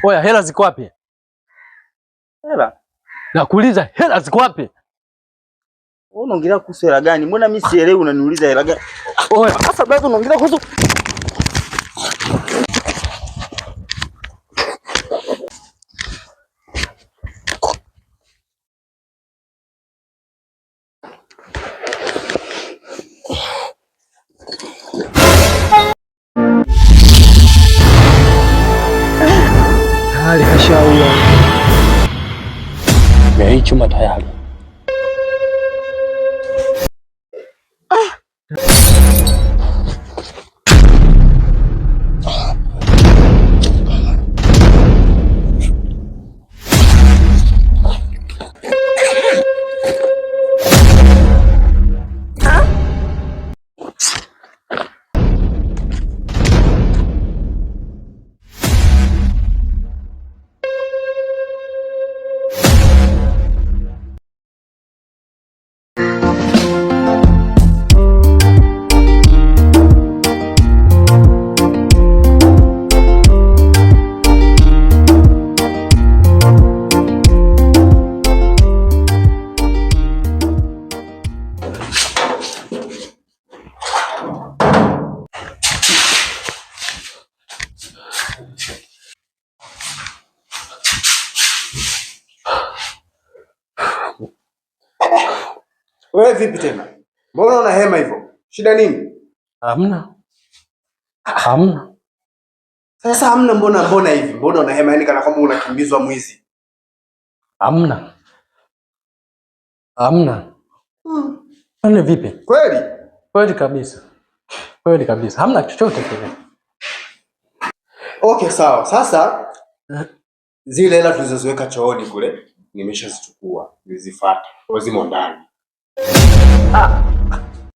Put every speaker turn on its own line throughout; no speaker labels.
Oya, hela ziko wapi?
Hela?
Nakuuliza hela ziko wapi?
Wewe unaongelea kuhusu hela gani? Mbona mimi sielewi unaniuliza hela gani?
Oya, sasa bado unaongelea kuhusu tayari kashaua. Hii chuma tayari.
Wewe vipi tena? Mbona una hema hivyo? Shida nini?
Hamna.
Sasa hamna mbona hivi? Mbona una hema yani kana kwamba unakimbizwa mwizi?
Hamna. Ni vipi?
Kweli?
Kweli kabisa. Hamna chochote kile.
Okay, sawa. Sasa zile hela tulizoziweka chooni kule nimeshazichukua, nilizifuata. Zimo ndani.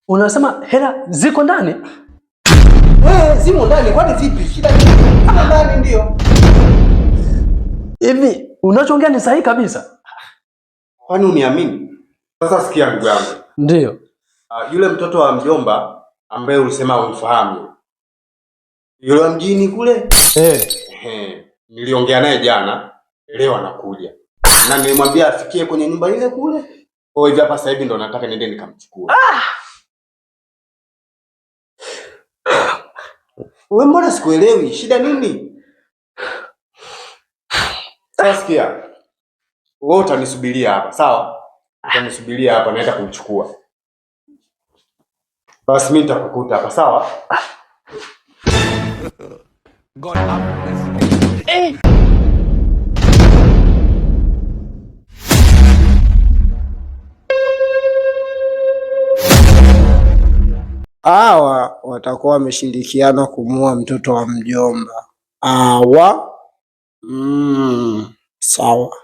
Unasema hela ziko ndani?
Zimo ndani. Kwani vipi? Shida nini? Zimo ndani ndio.
Hivi unachoongea ni sahihi kabisa?
Kwani uniamini? Sasa sikia ndugu yangu.
Ndio.
Yule mtoto wa mjomba ambaye ulisema umfahamu. Yule wa mjini kule? Niliongea naye jana, leo anakuja. Na nilimwambia afikie kwenye nyumba ile kule. Kwa hivyo hapa sasa hivi ndo nataka niende nikamchukua. Wewe mbona sikuelewi? Shida nini? Sasa sikia. Wewe utanisubiria hapa, sawa? Utanisubiria hapa naenda kumchukua. Basi mimi nitakukuta hapa, sawa? God have mercy.
Hawa watakuwa wameshirikiana kumuua mtoto wa mjomba. Sawa.